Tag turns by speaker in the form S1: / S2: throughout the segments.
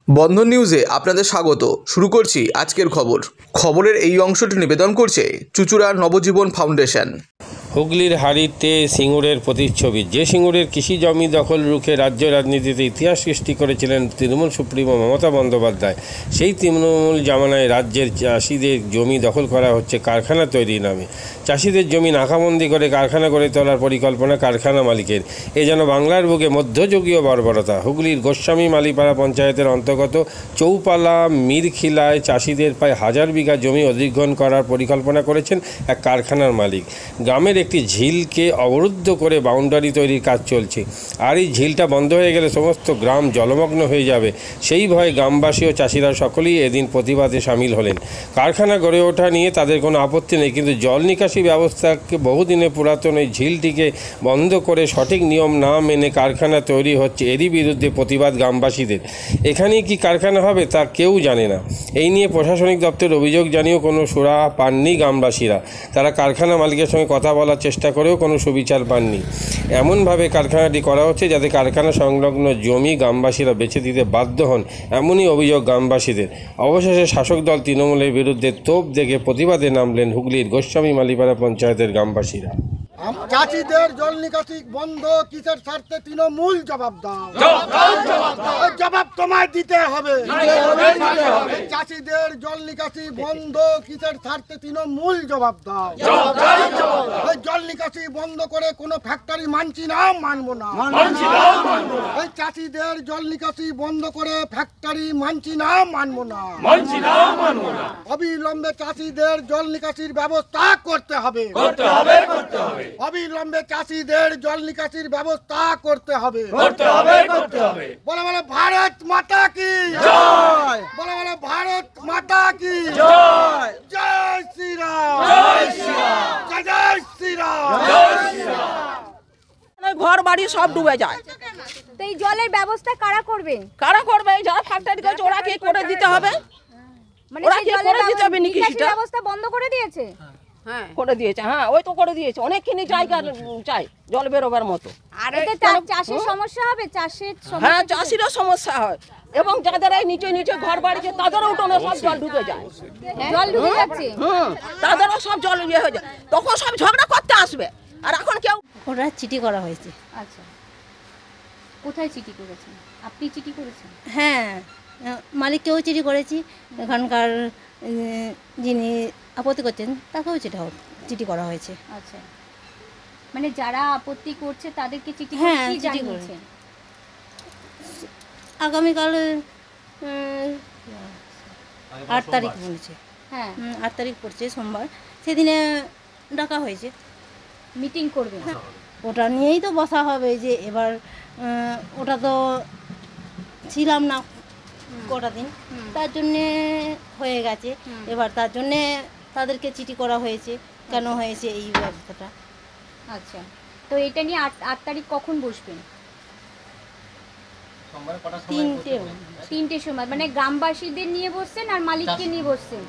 S1: বন্ধন নিউজে আপনাদের স্বাগত। শুরু করছি আজকের খবরের এই অংশটি নিবেদন করছে চুঁচুড়া নবজীবন ফাউন্ডেশন।
S2: হুগলির হাড়িতে সিঙ্গুরের প্রতিচ্ছবি। যে সিঙ্গুরের কৃষি জমি দখল রুখে রাজ্য রাজনীতিতে ইতিহাস সৃষ্টি করেছিলেন তৃণমূল সুপ্রিমো মমতা বন্দ্যোপাধ্যায়, সেই তৃণমূল জামানায় রাজ্যের চাষিদের জমি দখল করা হচ্ছে কারখানা তৈরির নামে। চাষিদের জমি নাকাবন্দি করে কারখানা গড়ে তোলার পরিকল্পনা কারখানা মালিকের। এ যেন বাংলার বুকে মধ্যযুগীয় বর্বরতা। হুগলির গোস্বামী মালিপাড়া পঞ্চায়েতের অন্তর্গত চৌপালা মিরখিলায় চাষিদের প্রায় 1000 বিঘা জমি অধিগ্রহণ করার পরিকল্পনা করেছেন এক কারখানার মালিক। গ্রামের একটি ঝিলকে অবরুদ্ধ করে বাউন্ডারি তৈরির কাজ চলছে, আর এই ঝিলটা বন্ধ হয়ে গেলে সমস্ত গ্রাম জলমগ্ন হয়ে যাবে। সেই ভয়ে গ্রামবাসী ও চাষিরা সকলেই এদিন প্রতিবাদে সামিল হলেন। কারখানা গড়ে ওঠা নিয়ে তাদের কোনো আপত্তি নেই, কিন্তু জল নিকাশি ব্যবস্থাকে বহুদিনের পুরাতন এই ঝিলটিকে বন্ধ করে সঠিক নিয়ম না মেনে কারখানা তৈরি হচ্ছে, এরই বিরুদ্ধে প্রতিবাদ গ্রামবাসীদের। এখানেই কি কারখানা হবে তা কেউ জানে না। এই নিয়ে প্রশাসনিক দপ্তর অভিযোগ জানিয়েও কোনো সুরা পাননি গ্রামবাসীরা। তারা কারখানা মালিকের সঙ্গে কথা বলার চেষ্টা করেও কোনো সুবিচার পাননি। এমনভাবে কারখানাটি করা হচ্ছে যাতে কারখানা সংলগ্ন জমি গ্রামবাসীরা বেছে দিতে বাধ্য হন, এমনই অভিযোগ গ্রামবাসীদের। অবশেষে শাসক দল তৃণমূলের বিরুদ্ধে তোপ দেখে প্রতিবাদে নামলেন হুগলির গোস্বামী মালিপাড়া পঞ্চায়েতের গ্রামবাসীরা।
S3: চাষিদের জল নিকাশি বন্ধ কিসের স্বার্থে তৃণমূল জবাব দাও, জবাব তোমায় দিতে হবে। চাষিদের জল নিকাশি বন্ধ কিসের স্বার্থে তৃণমূল জবাব দাও। জল নিকাশি বন্ধ করে কোনো ফ্যাক্টরি মানছি না, মানবো না। চাষিদের জল নিকাশি বন্ধ করে ফ্যাক্টরি মানছি না, মানবো না। অবিলম্বে চাষিদের জল নিকাশির ব্যবস্থা করতে হবে। অবিলম্বে চাষিদের জল নিকাশির ব্যবস্থা করতে হবে। বলে বলে ভারত মাতা কি জয়, বলে বলে ভারত মাতা কি জয়। জয় শ্রীরাম, জয় শ্রীরাম, জয় শ্রীরাম, জয় শ্রীরাম।
S4: ঘর বাড়ি সব ডুবে যায়।
S5: তো এই জলের ব্যবস্থা কারা করবে?
S4: কারা করবে? যারা ফ্যাক্টরি করছে ওরা কি করে দিতে হবে?
S5: মানে
S4: ওরা
S5: সেই
S4: কি
S5: জলের
S4: করে দিতে হবে নিকাশিটা?
S5: ব্যবস্থা বন্ধ করে দিয়েছে।
S4: হ্যাঁ করে দিয়েছে, হ্যাঁ ওই তো করে দিয়েছে। অনেকখানি জায়গা চাই জল বেরোবার মতো।
S5: আর এতে চাষের সমস্যা হবে,
S4: হ্যাঁ চাষিরও সমস্যা হয়, এবং যাদের এই নিচে নিচে ঘর বাড়িছে তাদেরও উঠোনে সব জল ঢুকে যায়।
S5: জল ঢুকে যাচ্ছে,
S4: তাদেরও সব জল ইয়ে হয়ে যায়, তখন সব ঝগড়া করতে আসবে। আর এখন কেউ
S6: ওরা চিঠি করা হয়েছে।
S5: আচ্ছা, কোথায় চিঠি করেছেন? আপনি চিঠি করেছেন?
S6: হ্যাঁ, মালিককেও চিঠি করেছি, এখানকার যিনি আপত্তি করছেন তাকেও চিঠি করা হয়েছে।
S5: আচ্ছা, মানে যারা আপত্তি করছে তাদেরকে চিঠি
S6: হ্যাঁ
S5: কি
S6: চিঠি
S5: জানিয়েছেন?
S6: আগামীকাল 8 তারিখ বলেছে।
S5: হ্যাঁ
S6: 8 তারিখ পড়ছে সোমবার, সেদিনে ডাকা হয়েছে।
S5: মিটিং করবে?
S6: ওটা নিয়েই তো বসা হবে যে এবার ওটা তো ছিলাম না কটা দিন, তার জন্যে হয়ে গেছে। এবার তার জন্যে তাদেরকে চিঠি করা হয়েছে, কেন হয়েছে এই ব্যবস্থাটা।
S5: আচ্ছা, তো এটা নিয়ে 8 তারিখ কখন বসবেন? 3টে সময়। মানে গ্রামবাসীদের নিয়ে বসছেন আর মালিককে নিয়ে বসছেন?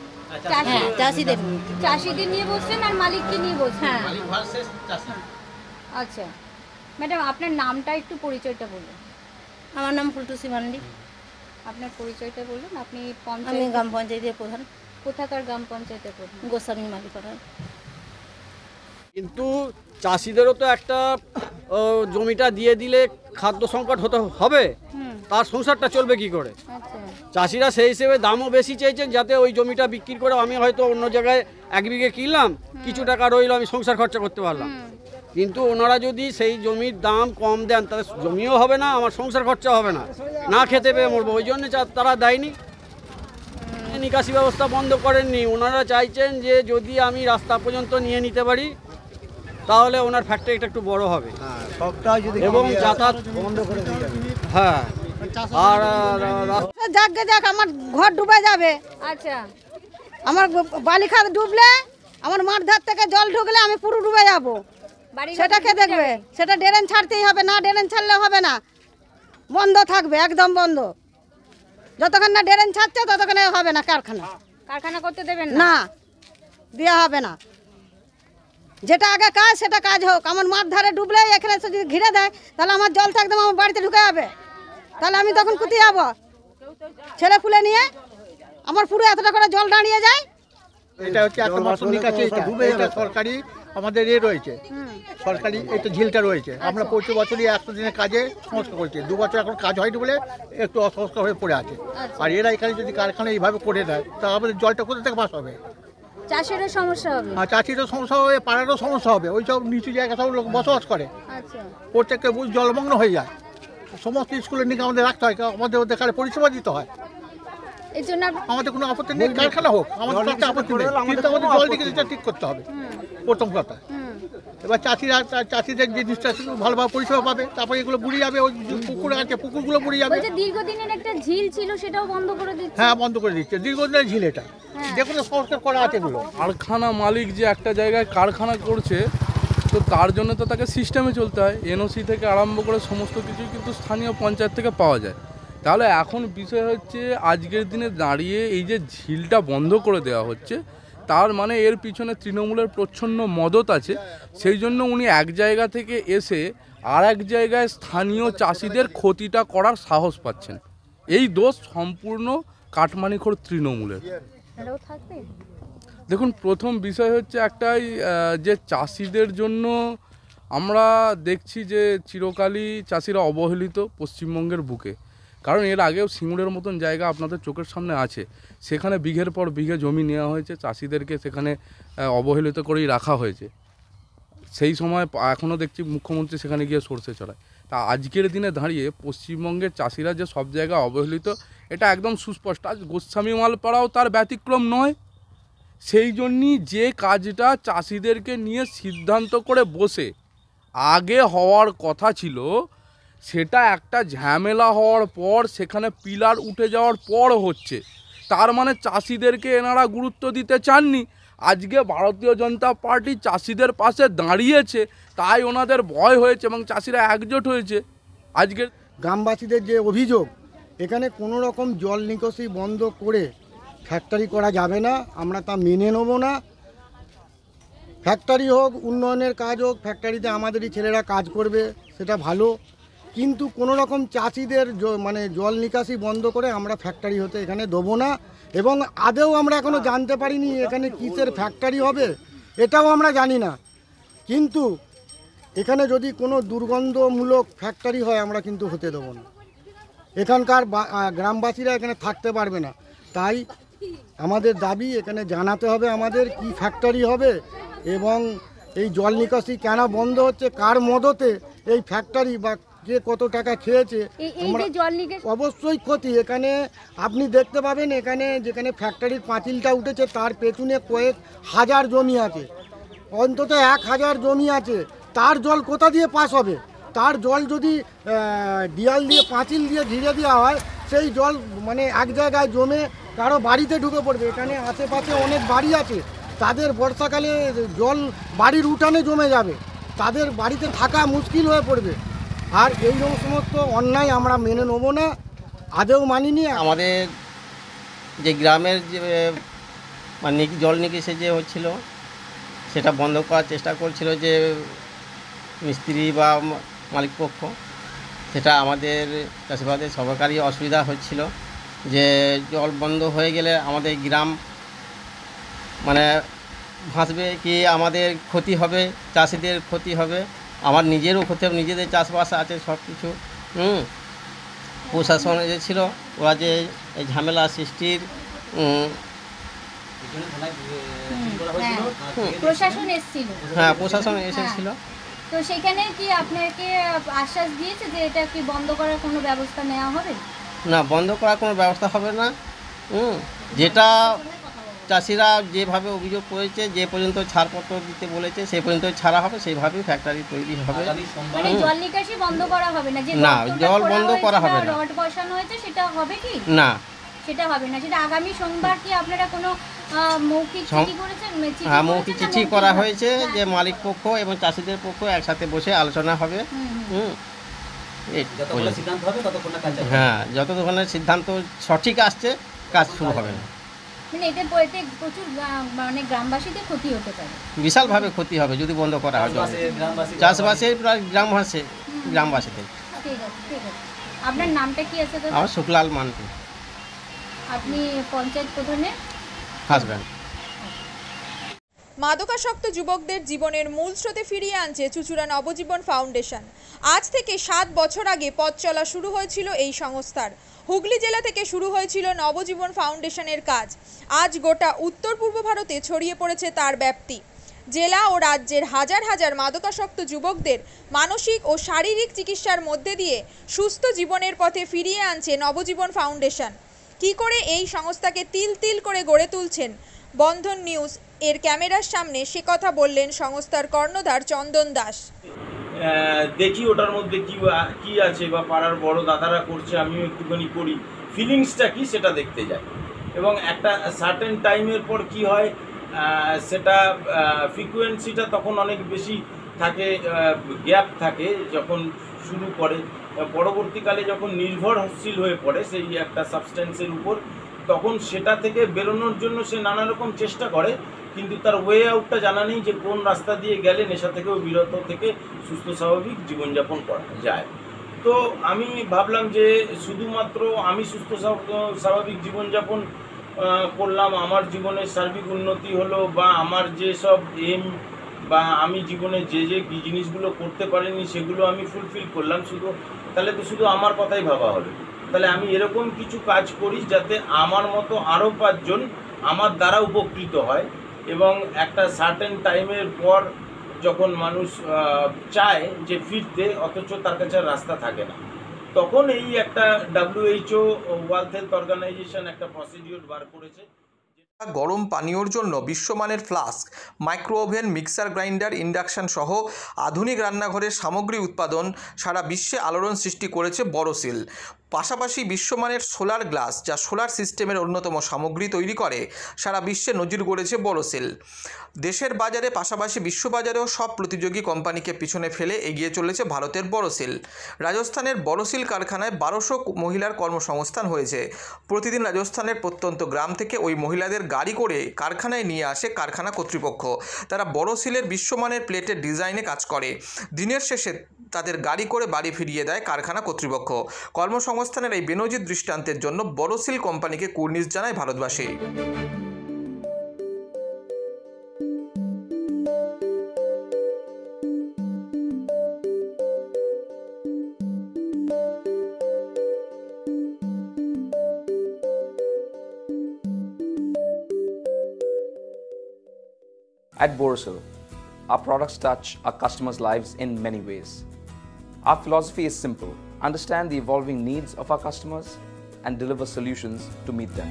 S5: চাষিদের নিয়ে বসছেন আর মালিককে নিয়ে বসছেন? আচ্ছা ম্যাডাম, আপনার নামটা একটু পরিচয়টা বলুন।
S6: আমার নাম ফুলটুসি মান্ডি।
S5: আপনার পরিচয়টা বলুন। আপনি
S6: আমি গ্রাম পঞ্চায়েতের প্রধান।
S5: কোথাকার গ্রাম পঞ্চায়েতের প্রধান?
S6: গোস্বামী মালিপাড়া।
S7: কিন্তু চাষিদেরও তো একটা জমিটা দিয়ে দিলে খাদ্য সংকট হবে, তার সংসারটা চলবে কি করে?
S5: আচ্ছা,
S7: চাষিরা সেই হিসেবে দামও বেশি চেয়েছেন, যাতে ওই জমিটা বিক্রি করে আমি হয়তো অন্য জায়গায় 1 বিঘে কিনলাম, কিছু টাকা রইল, আমি সংসার খরচা করতে পারলাম। কিন্তু ওনারা যদি সেই জমির দাম কম দেন তাহলে জমিও হবে না, আমার সংসার খরচা হবে না, না খেতে পেয়ে মরবো। ওই জন্য তারা দেয়নি, নিকাশি ব্যবস্থা বন্ধ করেননি। ওনারা চাইছেন যে যদি আমি রাস্তা পর্যন্ত নিয়ে নিতে পারি তাহলে ওনার ফ্যাক্টরিটা একটু বড় হবে এবং যাতায়াত বন্ধ করে দিয়ে যাবে। হ্যাঁ, আর
S8: যাক আমার ঘর ডুবে যাবে।
S5: আচ্ছা,
S8: আমার বালিখাত ডুবলে, আমার মাঠ ধার থেকে জল ঢুকলে আমি পুরো ডুবে যাব। সেটা কে দেখবে? সেটা ড্রেন ছাড়তেই হবে, না ড্রেন ছাড়লে হবে না, বন্ধ থাকবে, একদম বন্ধ। যতক্ষণ না ড্রেন ছাড়ছে ততক্ষণ হবে না কারখানা
S5: করতে দেবেন
S8: না, দেওয়া হবে না। যেটা আগে কাজ সেটা কাজ হোক। আমার মাঠ ধারে ডুবলে এখানে যদি ঘিরে দেয় তাহলে আমার জল থাকতে আমার বাড়িতে ঢুকে যাবে, তাহলে আমি তখন কোথায় যাবো? ছেলে পুলে নিয়ে আমার পুরো এতটা করে জল দাঁড়িয়ে যায়।
S3: এটা হচ্ছে একটা মৌসুম নিকাশি, এটা সরকারি আমাদের রয়েছে, সরকারি এটা ঝিলটা রয়েছে। আমরা প্রতি বছরই 100 দিনের কাজে সংস্কার করছি, 2 বছর এখন কাজ হয়নি বলে একটু অসংস্কার হয়ে পড়ে আছে। আর এরা এখানে যদি কারখানা এইভাবে করে দেয় তা আমাদের জলটা কোথা থেকে পাস হবে?
S5: চাষেরও সমস্যা হবে।
S3: আর চাষিরও সমস্যা হবে, পাড়ারও সমস্যা হবে। ওই সব নিচু জায়গা সব লোক বসবাস করে,
S5: আচ্ছা,
S3: প্রত্যেককে জলমগ্ন হয়ে যায়। সমস্ত স্কুলের দিকে আমাদের রাখতে হয়, আমাদের ওদের কাছে পরিষেবা দিতে হয়।
S5: এর জন্য
S3: আমাদের কোনো আপত্তি নেই, কারখানা হোক, আমাদের একটা আপত্তি নেই, কিন্তু আমাদের জল দিকে যেটা ঠিক করতে হবে প্রথম কথা। এবার চাষিদের যে জিনিসটা ভালোভাবে পরিষেবা পাবে, তারপরে এগুলো বুড়িয়ে যাবে, ওই পুকুর আছে পুকুরগুলো বুড়িয়ে যাবে।
S5: বলছে দীর্ঘদিনের একটা ঝিল ছিল সেটাও বন্ধ করে দিচ্ছে।
S3: হ্যাঁ, বন্ধ করে দিচ্ছে, দীর্ঘদিনের ঝিল এটা, যে কোনো সংস্কার করা আছে এগুলো।
S9: কারখানা মালিক যে একটা জায়গায় কারখানা করছে, তো তার জন্য তো তাকে সিস্টেমে চলতে হয়। এনওসি থেকে আরম্ভ করে সমস্ত কিছু কিন্তু স্থানীয় পঞ্চায়েত থেকে পাওয়া যায়। তাহলে এখন বিষয় হচ্ছে আজকের দিনে দাঁড়িয়ে এই যে ঝিলটা বন্ধ করে দেওয়া হচ্ছে, তার মানে এর পিছনে তৃণমূলের প্রচ্ছন্ন মদত আছে। সেই জন্য উনি এক জায়গা থেকে এসে আর এক জায়গায় স্থানীয় চাষিদের ক্ষতিটা করার সাহস পাচ্ছেন। এই দোষ সম্পূর্ণ কাটমানিখোর তৃণমূলের। দেখুন, প্রথম বিষয় হচ্ছে একটাই, যে চাষিদের জন্য আমরা দেখছি যে চিরকালই চাষিরা অবহেলিত পশ্চিমবঙ্গের বুকে। কারণ এর আগেও সিঙ্গুরের মতন জায়গা আপনাদের চোখের সামনে আছে, সেখানে বিঘের পর বিঘে জমি নেওয়া হয়েছে, চাষিদেরকে সেখানে অবহেলিত করেই রাখা হয়েছে। সেই সময় এখনও দেখছি মুখ্যমন্ত্রী সেখানে গিয়ে সরষে চড়ায়। তা আজকের দিনে দাঁড়িয়ে পশ্চিমবঙ্গের চাষিরা যে সব জায়গায় অবহেলিত, এটা একদম সুস্পষ্ট। আজ গোস্বামী মালপাড়াও তার ব্যতিক্রম নয়। সেই জন্যই যে কাজটা চাষিদেরকে নিয়ে সিদ্ধান্ত করে বসে আগে হওয়ার কথা ছিল, সেটা একটা ঝামেলা হওয়ার পর সেখানে পিলার উঠে যাওয়ার পর হচ্ছে। তার মানে চাষিদেরকে এনারা গুরুত্ব দিতে চাননি। আজকে ভারতীয় জনতা পার্টি চাষিদের পাশে দাঁড়িয়েছে, তাই ওনাদের ভয় হয়েছে এবং চাষিরা একজোট হয়েছে। আজকে
S3: গ্রামবাসীদের যে অভিযোগ, এখানে কোনো রকম জল নিকাশি বন্ধ করে ফ্যাক্টরি করা যাবে না, আমরা তা মেনে নেব না। ফ্যাক্টরি হোক, উন্নয়নের কাজ হোক, ফ্যাক্টরিতে আমাদেরই ছেলেরা কাজ করবে, সেটা ভালো। কিন্তু কোনো রকম চাষিদের মানে জল নিকাশি বন্ধ করে আমরা ফ্যাক্টরি হতে এখানে দেবো না। এবং আদেও আমরা এখনও জানতে পারিনি এখানে কিসের ফ্যাক্টরি হবে, এটাও আমরা জানি না। কিন্তু এখানে যদি কোনো দুর্গন্ধমূলক ফ্যাক্টরি হয়, আমরা কিন্তু হতে দেবো না। এখানকার গ্রামবাসীরা এখানে থাকতে পারবে না। তাই আমাদের দাবি, এখানে জানাতে হবে আমাদের কি ফ্যাক্টরি হবে এবং এই জল নিকাশি কেন বন্ধ হচ্ছে, কার মদতে এই ফ্যাক্টরি বা কে কত টাকা খেয়েছে। অবশ্যই ক্ষতি। এখানে আপনি দেখতে পাবেন, এখানে যেখানে ফ্যাক্টরির পাঁচিলটা উঠেছে তার পেছনে কয়েক হাজার জমি আছে, অন্তত 1000 জমি আছে। তার জল কোথা দিয়ে পাস হবে? তার জল যদি দেয়াল দিয়ে পাঁচিল দিয়ে ঘিরে দেওয়া হয়, সেই জল মানে এক জায়গায় জমে কারো বাড়িতে ঢুকে পড়বে। এখানে আশেপাশে অনেক বাড়ি আছে, তাদের বর্ষাকালে জল বাড়ির উঠানে জমে যাবে, তাদের বাড়িতে থাকা মুশকিল হয়ে পড়বে। আর এই সমস্ত অন্যায় আমরা মেনে নেব না, আদেও মানিনি।
S10: আমাদের যে গ্রামের যে মানে জল নিকাশি যে হচ্ছিল, সেটা বন্ধ করার চেষ্টা করছিল যে মিস্ত্রি বা মালিকপক্ষ। সেটা আমাদের চাষিবাদের সরকারি অসুবিধা হচ্ছিল, যে জল বন্ধ হয়ে গেলে আমাদের গ্রাম মানে ভাসবে কি, আমাদের ক্ষতি হবে, চাষিদের ক্ষতি হবে, আমার নিজেরও ক্ষতি হবে, নিজেদের চাষবাস আছে সব কিছু। প্রশাসন এসেছিল, ওরা যে এই ঝামেলা সৃষ্টির
S5: প্রশাসন এসেছিল।
S10: হ্যাঁ, প্রশাসন এসেছিল।
S5: তো সেখানে কি আপনাকে আশ্বাস দিয়েছে যে এটা কি বন্ধ করার কোনো ব্যবস্থা নেওয়া হবে?
S10: না, বন্ধ করার কোনো ব্যবস্থা হবে না। যেটা চাষিরা যেভাবে অভিযোগ করেছে, যে পর্যন্ত ছাড়পত্র দিতে বলেছে সেই পর্যন্ত ছাড়া হবে, সেইভাবেই ফ্যাক্টরি তৈরি হবে।
S5: মানে জল নিকাশি বন্ধ করা হবে না? যে
S10: না, জল বন্ধ করা হবে না।
S5: রড বসানো হয়েছে সেটা হবে কি?
S10: না,
S5: সেটা হবে না। সেটা আগামী সোমবার কি আপনারা কোনো মৌখিক চিঠি করেছেন?
S10: হ্যাঁ, মৌখিক চিঠি করা হয়েছে, যে মালিক পক্ষ এবং চাষিদের পক্ষ একসাথে বসে আলোচনা হবে। হ্যাঁ, যতক্ষণ সিদ্ধান্ত সঠিক আসছে কাজ শুরু হবে না।
S5: মানে এতে প্রচুর মানে গ্রামবাসীদের ক্ষতি হতে পারে,
S10: বিশালভাবে ক্ষতি হবে যদি বন্ধ করা হয়। চাষবাসের প্রায় গ্রামবাসীদের।
S5: ঠিক আছে, ঠিক আছে। আপনার নামটা কি আছে?
S10: আমার শুক্লাল মান্টি।
S5: আপনি পঞ্চায়েত প্রধানের
S10: হাজব্যান্ড।
S11: মাদকাসক্ত যুবকদের জীবনের মূল স্রোতে ফিরিয়ে আনছে চুঁচুড়া নবজীবন ফাউন্ডেশন। আজ থেকে 7 বছর আগে পথ চলা শুরু হয়েছিল এই সংস্থার। হুগলি জেলা থেকে শুরু হয়েছিল নবজীবন ফাউন্ডেশনের কাজ। আজ গোটা উত্তর পূর্ব ভারতে ছড়িয়ে পড়েছে তার ব্যাপ্তি। জেলা ও রাজ্যের হাজার হাজার মাদকাসক্ত যুবকদের মানসিক ও শারীরিক চিকিৎসার মধ্যে দিয়ে সুস্থ জীবনের পথে ফিরিয়ে আনছে নবজীবন ফাউন্ডেশন। কী করে এই সংস্থাকে তিল তিল করে গড়ে তুলছেন বন্ধন নিউজ এর ক্যামেরার সামনে, সে কথা বললেন সংস্থার কর্ণধার চন্দন দাস।
S12: দেখি ওটার মধ্যে কি আছে বা পাড়ার বড় দাদারা করছে, আমিও একটুখানি করি, ফিলিংসটা কি সেটা দেখতে যাই। এবং একটা সার্টেন টাইমের পর কি হয় সেটা ফ্রিকোয়েন্সিটা তখন অনেক বেশি থাকে, গ্যাপ থাকে যখন শুরু করে। পরবর্তীকালে যখন নির্ভরশীল হয়ে পড়ে সেই একটা সাবস্টেন্সের উপর, তখন সেটা থেকে বেরোনোর জন্য সে নানা রকম চেষ্টা করে, কিন্তু তার ওয়ে আউটটা জানা নেই যে কোন রাস্তা দিয়ে গেলে নেশা থেকেও বিরত থেকে সুস্থ স্বাভাবিক জীবনযাপন করা যায়। তো আমি ভাবলাম যে শুধুমাত্র আমি সুস্থ স্বাভাবিক জীবনযাপন করলাম, আমার জীবনের সার্বিক উন্নতি হলো, বা আমার যেসব এম বা আমি জীবনে যে জিনিসগুলো করতে পারিনি সেগুলো আমি ফুলফিল করলাম, তাহলে তো শুধু আমার কথাই ভাবা হবে। তাহলে আমি এরকম কিছু কাজ করি যাতে আমার মতো আরও 5 জন আমার দ্বারা উপকৃত হয়। এবং একটা সার্টেন টাইমের পর যখন মানুষ চায় যে ফিরতে, অথচ তার কাছে রাস্তা থাকে না, তখন এই একটা WHO ওয়ার্ল্ড হেলথ অর্গানাইজেশন একটা প্রসিডিওর বার করেছে।
S1: গরম পানীয়র জন্য বিশ্বমানের flask, micro oven, mixer grinder, induction সহ আধুনিক রান্নাঘরের সামগ্রী উৎপাদন সারা বিশ্বে আলোড়ন সৃষ্টি করেছে বড়শিল। পাশাপাশি বিশ্বমানের সোলার গ্লাস, যা সোলার সিস্টেমের অন্যতম সামগ্রী তৈরি করে, সারা বিশ্বে নজির গড়েছে বড়শিল। দেশের বাজারে পাশাপাশি বিশ্ববাজারেও সব প্রতিযোগী কোম্পানিকে পিছনে ফেলে এগিয়ে চলেছে ভারতের বড়শিল। রাজস্থানের বড়শিল কারখানায় 1200 মহিলার কর্মসংস্থান হয়েছে। প্রতিদিন রাজস্থানের প্রত্যন্ত গ্রাম থেকে ওই মহিলাদের গাড়ি করে কারখানায় নিয়ে আসে কারখানা কর্তৃপক্ষ। তারা বড়শিলের বিশ্বমানের প্লেটের ডিজাইনে কাজ করে। দিনের শেষে তাদের গাড়ি করে বাড়ি ফিরিয়ে দেয় কারখানা কর্তৃপক্ষ। কর্মসংস্থানের এই বেনজির দৃষ্টান্তের জন্য বড়শিল কোম্পানিকে কুর্নিশ জানায় ভারতবাসী।
S13: At Borosil, our products touch our customers' lives in many ways. Our philosophy is simple: understand the evolving needs of our customers and deliver solutions to meet them.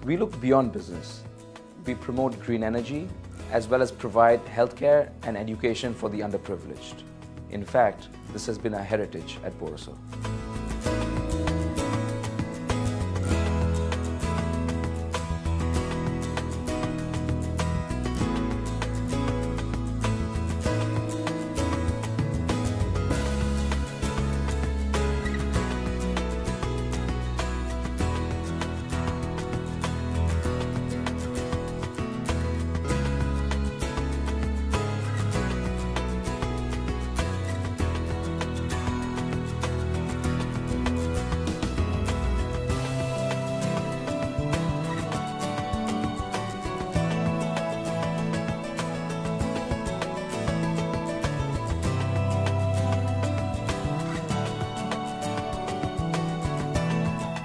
S13: We look beyond business. We promote green energy as well as provide healthcare and education for the underprivileged. In fact, this has been our heritage at Borosil.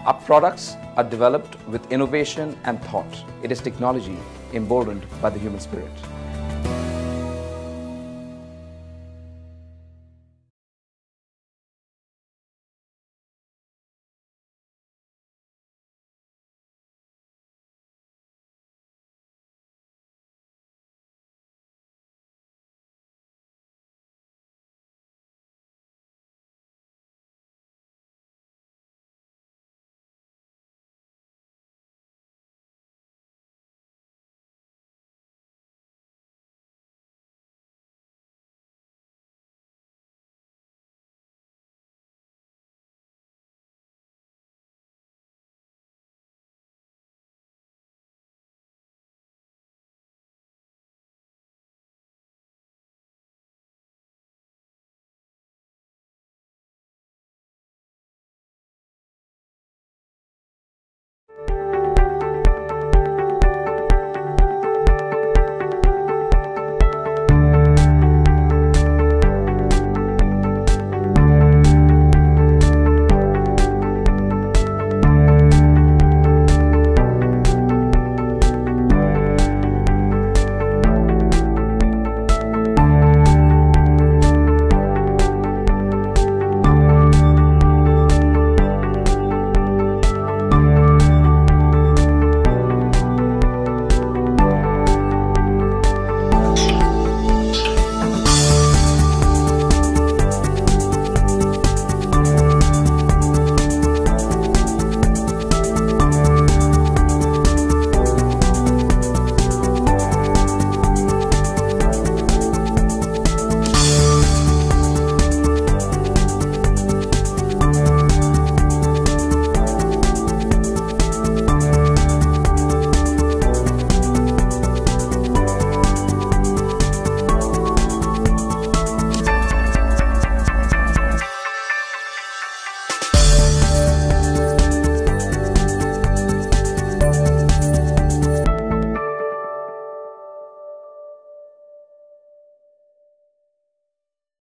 S13: Our products are developed with innovation and thought. It is technology emboldened by the human spirit.